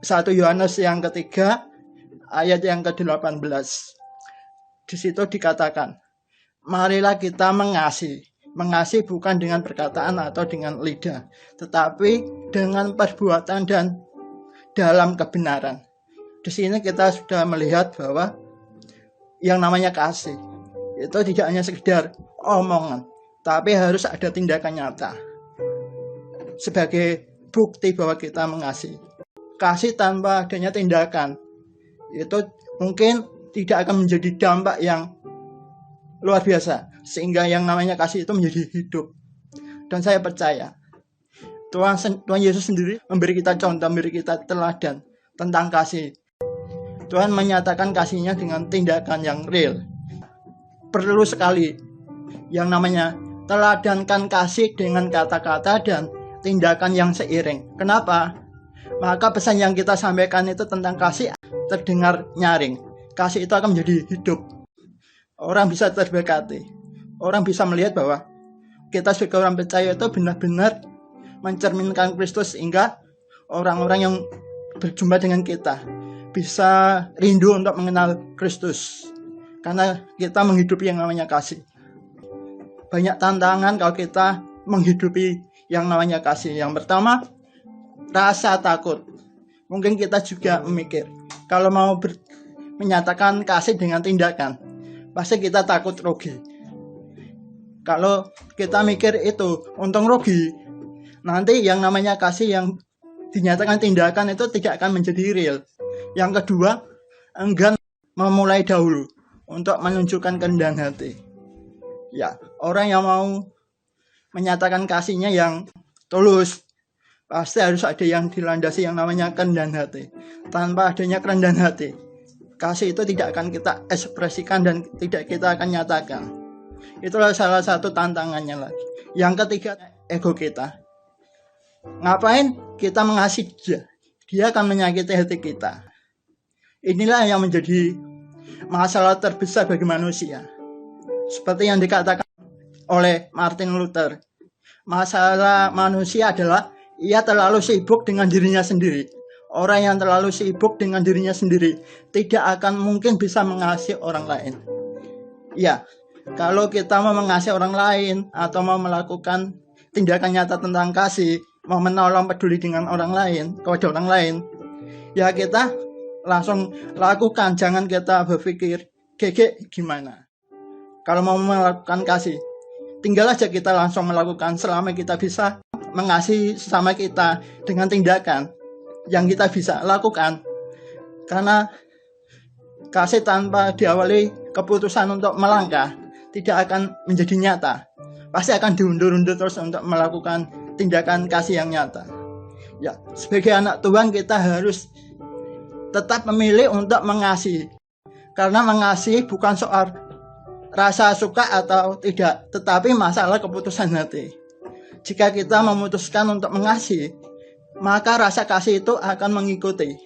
1 Yohanes yang ketiga ayat yang ke-18. Di situ dikatakan, marilah kita mengasihi. Mengasihi bukan dengan perkataan atau dengan lidah, tetapi dengan perbuatan dan dalam kebenaran. Di sini kita sudah melihat bahwa yang namanya kasih itu tidak hanya sekedar omongan, tapi harus ada tindakan nyata sebagai bukti bahwa kita mengasihi. Kasih tanpa adanya tindakan itu mungkin tidak akan menjadi dampak yang luar biasa, sehingga yang namanya kasih itu menjadi hidup. Dan saya percaya Tuhan Yesus sendiri memberi kita contoh, memberi kita teladan tentang kasih. Tuhan menyatakan kasihnya dengan tindakan yang real. Perlu sekali yang namanya teladankan kasih dengan kata-kata dan tindakan yang seiring. Kenapa? Maka pesan yang kita sampaikan itu tentang kasih terdengar nyaring. Kasih itu akan menjadi hidup. Orang bisa terberkati. Orang bisa melihat bahwa kita sebagai orang percaya itu benar-benar mencerminkan Kristus, sehingga orang-orang yang berjumpa dengan kita bisa rindu untuk mengenal Kristus, karena kita menghidupi yang namanya kasih. Banyak tantangan kalau kita menghidupi yang namanya kasih. Yang pertama, rasa takut. Mungkin kita juga memikir, kalau mau menyatakan kasih dengan tindakan, pasti kita takut rugi. Kalau kita mikir itu untung rugi, nanti yang namanya kasih yang dinyatakan tindakan itu tidak akan menjadi real. Yang kedua, enggan memulai dahulu untuk menunjukkan kerendahan hati. Ya, orang yang mau menyatakan kasihnya yang tulus, pasti harus ada yang dilandasi yang namanya kerendahan hati. Tanpa adanya kerendahan hati, kasih itu tidak akan kita ekspresikan dan tidak kita akan nyatakan. Itulah salah satu tantangannya lagi. Yang ketiga, ego kita. Ngapain kita mengasihi dia? Dia akan menyakiti hati kita. Inilah yang menjadi masalah terbesar bagi manusia. Seperti yang dikatakan oleh Martin Luther, masalah manusia adalah ia terlalu sibuk dengan dirinya sendiri. Orang yang terlalu sibuk dengan dirinya sendiri tidak akan mungkin bisa mengasihi orang lain. Ya, kalau kita mau mengasihi orang lain atau mau melakukan tindakan nyata tentang kasih, mau menolong, peduli dengan orang lain, kepada orang lain, ya kita langsung lakukan. Jangan kita berpikir gimana. Kalau mau melakukan kasih, tinggal aja kita langsung melakukan, selama kita bisa mengasihi sesama kita dengan tindakan yang kita bisa lakukan. Karena kasih tanpa diawali keputusan untuk melangkah tidak akan menjadi nyata. Pasti akan diundur-undur terus untuk melakukan tindakan kasih yang nyata. Ya, sebagai anak Tuhan kita harus tetap memilih untuk mengasihi. Karena mengasihi bukan soal rasa suka atau tidak, tetapi masalah keputusan hati. Jika kita memutuskan untuk mengasihi, maka rasa kasih itu akan mengikuti.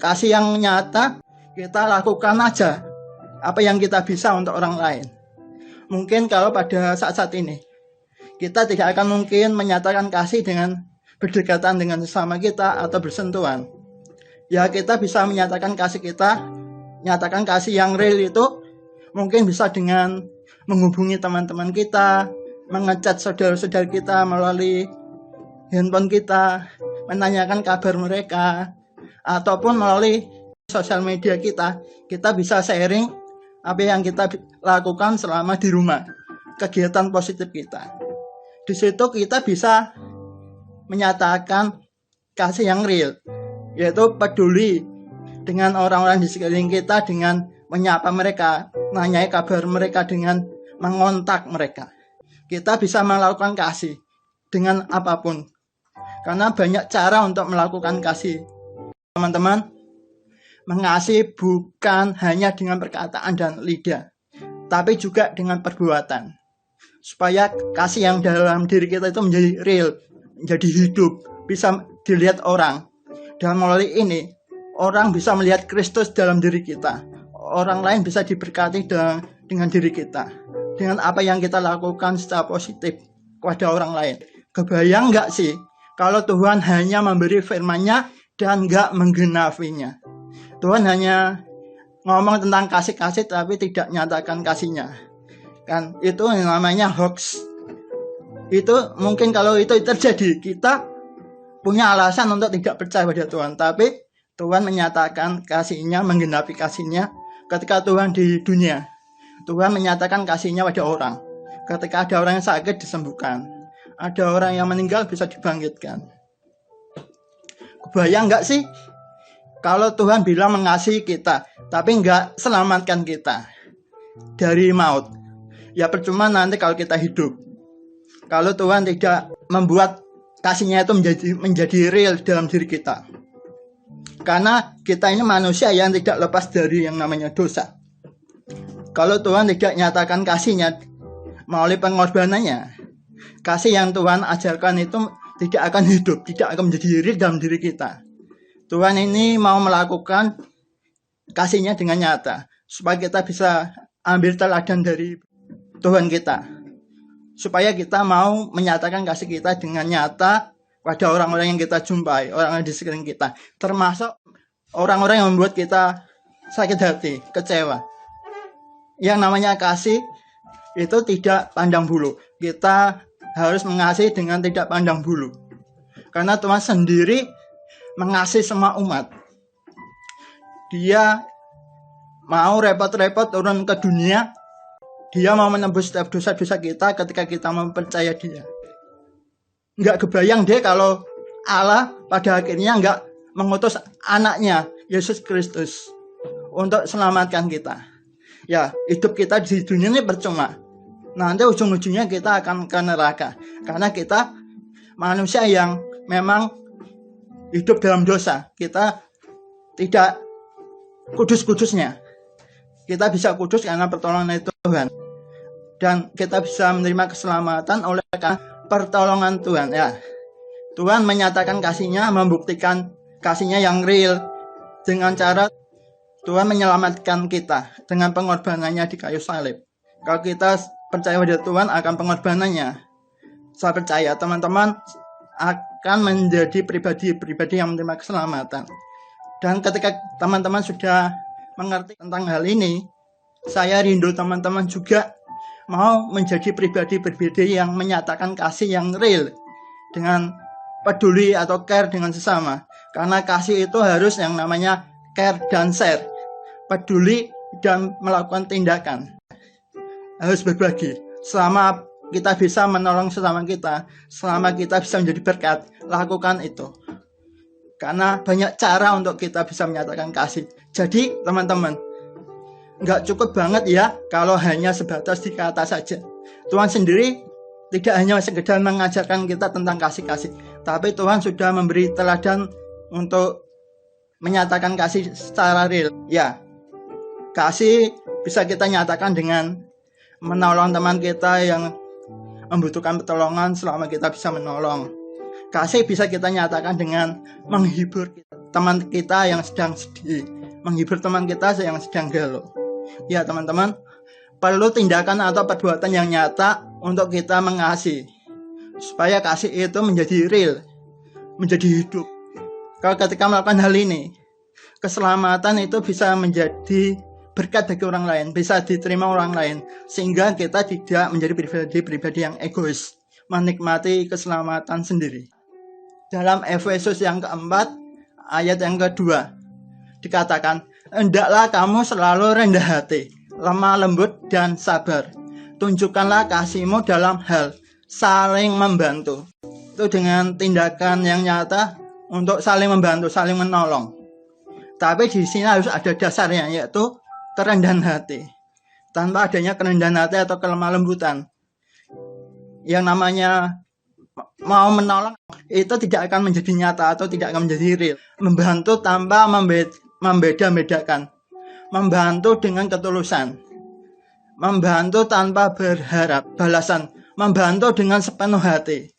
Kasih yang nyata kita lakukan aja apa yang kita bisa untuk orang lain. Mungkin kalau pada saat-saat ini kita tidak akan mungkin menyatakan kasih dengan berdekatan dengan sesama kita atau bersentuhan. Ya, kita bisa menyatakan kasih kita, nyatakan kasih yang real itu mungkin bisa dengan menghubungi teman-teman kita, mengechat saudara-saudara kita melalui handphone kita, menanyakan kabar mereka, ataupun melalui sosial media kita bisa sharing apa yang kita lakukan selama di rumah, kegiatan positif kita. Di situ kita bisa menyatakan kasih yang real, yaitu peduli dengan orang-orang di sekeliling kita, dengan menyapa mereka, nanyai kabar mereka, dengan mengontak mereka. Kita bisa melakukan kasih dengan apapun, karena banyak cara untuk melakukan kasih. Teman-teman, mengasihi bukan hanya dengan perkataan dan lidah, tapi juga dengan perbuatan. Supaya kasih yang dalam diri kita itu menjadi real, menjadi hidup, bisa dilihat orang. Dan melalui ini, orang bisa melihat Kristus dalam diri kita. Orang lain bisa diberkati dengan diri kita, dengan apa yang kita lakukan secara positif kepada orang lain. Kebayang nggak sih kalau Tuhan hanya memberi firman-Nya dan nggak menggenapinya. Tuhan hanya ngomong tentang kasih-kasih tapi tidak nyatakan kasihnya. Kan itu namanya hoax. Itu mungkin kalau itu terjadi, kita punya alasan untuk tidak percaya pada Tuhan. Tapi Tuhan menyatakan kasihnya, menggenapi kasihnya ketika Tuhan di dunia. Tuhan menyatakan kasihnya pada orang. Ketika ada orang yang sakit disembuhkan, ada orang yang meninggal bisa dibangkitkan. Kebayang nggak sih kalau Tuhan bilang mengasihi kita tapi nggak selamatkan kita dari maut? Ya percuma nanti kalau kita hidup. Kalau Tuhan tidak membuat kasihnya itu menjadi real dalam diri kita. Karena kita ini manusia yang tidak lepas dari yang namanya dosa. Kalau Tuhan tidak nyatakan kasihnya melalui pengorbanannya, kasih yang Tuhan ajarkan itu tidak akan hidup, tidak akan menjadi real dalam diri kita. Tuhan ini mau melakukan kasihnya dengan nyata, supaya kita bisa ambil teladan dari Tuhan kita. Supaya kita mau menyatakan kasih kita dengan nyata pada orang-orang yang kita jumpai, orang-orang di sekeliling kita. Termasuk orang-orang yang membuat kita sakit hati, kecewa. Yang namanya kasih itu tidak pandang bulu. Kita harus mengasihi dengan tidak pandang bulu. Karena Tuhan sendiri mengasihi semua umat. Dia mau repot-repot turun ke dunia. Dia mau menembus setiap dosa-dosa kita ketika kita mempercaya Dia. Nggak kebayang deh kalau Allah pada akhirnya nggak mengutus anaknya, Yesus Kristus, untuk selamatkan kita. Ya, hidup kita di dunia ini percuma. Nanti ujung-ujungnya kita akan ke neraka. Karena kita manusia yang memang hidup dalam dosa. Kita tidak kudus-kudusnya. Kita bisa kudus karena pertolongan Tuhan. Dan kita bisa menerima keselamatan oleh pertolongan Tuhan. Ya, Tuhan menyatakan kasihnya, membuktikan kasihnya yang real dengan cara Tuhan menyelamatkan kita dengan pengorbanannya di kayu salib. Kalau kita percaya pada Tuhan akan pengorbanannya, saya percaya teman-teman akan menjadi pribadi-pribadi yang menerima keselamatan. Dan ketika teman-teman sudah mengerti tentang hal ini, saya rindu teman-teman juga mau menjadi pribadi-pribadi yang menyatakan kasih yang real dengan peduli atau care dengan sesama. Karena kasih itu harus yang namanya care dan share, peduli dan melakukan tindakan, harus berbagi. Selama kita bisa menolong sesama kita, selama kita bisa menjadi berkat, lakukan itu. Karena banyak cara untuk kita bisa menyatakan kasih. Jadi teman-teman, nggak cukup banget ya kalau hanya sebatas di kata saja. Tuhan sendiri tidak hanya sekedar mengajarkan kita tentang kasih-kasih, tapi Tuhan sudah memberi teladan untuk menyatakan kasih secara real. Ya, kasih bisa kita nyatakan dengan menolong teman kita yang membutuhkan pertolongan selama kita bisa menolong. Kasih bisa kita nyatakan dengan menghibur teman kita yang sedang sedih, menghibur teman kita yang sedang galau. Ya teman-teman, perlu tindakan atau perbuatan yang nyata untuk kita mengasihi, supaya kasih itu menjadi real, menjadi hidup. Kalau ketika melakukan hal ini, keselamatan itu bisa menjadi berkat bagi orang lain, bisa diterima orang lain, sehingga kita tidak menjadi pribadi-pribadi yang egois, menikmati keselamatan sendiri. Dalam Efesus yang keempat, ayat yang kedua, dikatakan, hendaklah kamu selalu rendah hati, lemah lembut dan sabar. Tunjukkanlah kasihmu dalam hal saling membantu. Itu dengan tindakan yang nyata untuk saling membantu, saling menolong. Tapi di sini harus ada dasarnya, yaitu kerendahan hati. Tanpa adanya kerendahan hati atau kelemah lembutan, yang namanya mau menolong itu tidak akan menjadi nyata atau tidak akan menjadi real. Membantu tanpa membeda-bedakan, membantu dengan ketulusan, membantu tanpa berharap balasan, membantu dengan sepenuh hati,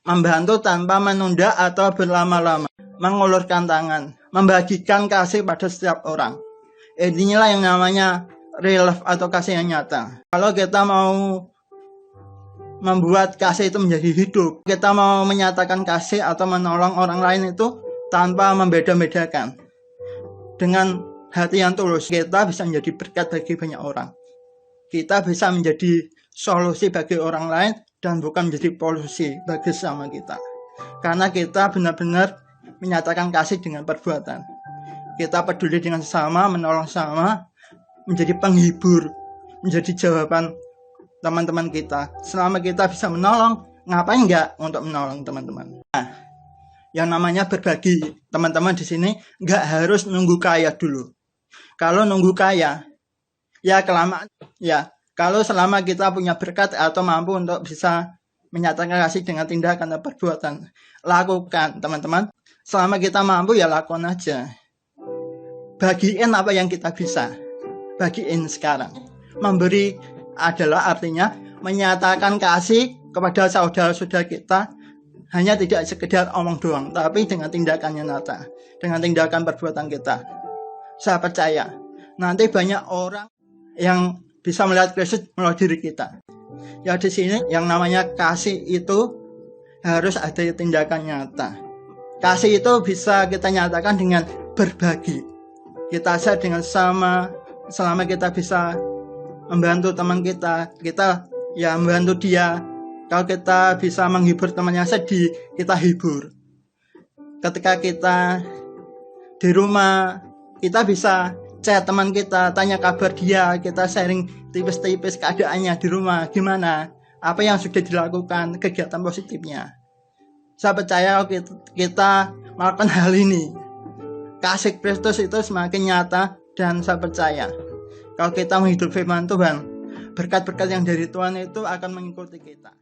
membantu tanpa menunda atau berlama-lama, mengulurkan tangan, membagikan kasih pada setiap orang. Inilah yang namanya real love atau kasih yang nyata. Kalau kita mau membuat kasih itu menjadi hidup, kita mau menyatakan kasih atau menolong orang lain itu tanpa membeda-bedakan. Dengan hati yang tulus, kita bisa menjadi berkat bagi banyak orang. Kita bisa menjadi solusi bagi orang lain dan bukan menjadi polusi bagi sesama kita. Karena kita benar-benar menyatakan kasih dengan perbuatan. Kita peduli dengan sesama, menolong sesama, menjadi penghibur, menjadi jawaban teman-teman kita. Selama kita bisa menolong, ngapain enggak untuk menolong teman-teman? Nah, yang namanya berbagi, teman-teman di sini enggak harus nunggu kaya dulu. Kalau nunggu kaya, ya kelamaan. Ya, kalau selama kita punya berkat atau mampu untuk bisa menyatakan kasih dengan tindakan atau perbuatan, lakukan teman-teman. Selama kita mampu ya lakukan aja. Bagiin apa yang kita bisa. Bagiin sekarang. Memberi adalah artinya menyatakan kasih kepada saudara-saudara kita, hanya tidak sekedar omong doang, tapi dengan tindakannya nyata, dengan tindakan perbuatan kita. Saya percaya nanti banyak orang yang bisa melihat Kristus melalui diri kita. Ya di sini yang namanya kasih itu harus ada tindakan nyata. Kasih itu bisa kita nyatakan dengan berbagi. Kita share dengan sama, selama kita bisa membantu teman kita ya membantu dia. Kalau kita bisa menghibur temannya sedih, kita hibur. Ketika kita di rumah, kita bisa chat teman kita, tanya kabar dia, kita sharing tipis-tipis keadaannya di rumah, gimana, apa yang sudah dilakukan, kegiatan positifnya. Saya percaya kita melakukan hal ini, kasih Kristus itu semakin nyata, dan saya percaya kalau kita menghidup firman Tuhan, berkat-berkat yang dari Tuhan itu akan mengikuti kita.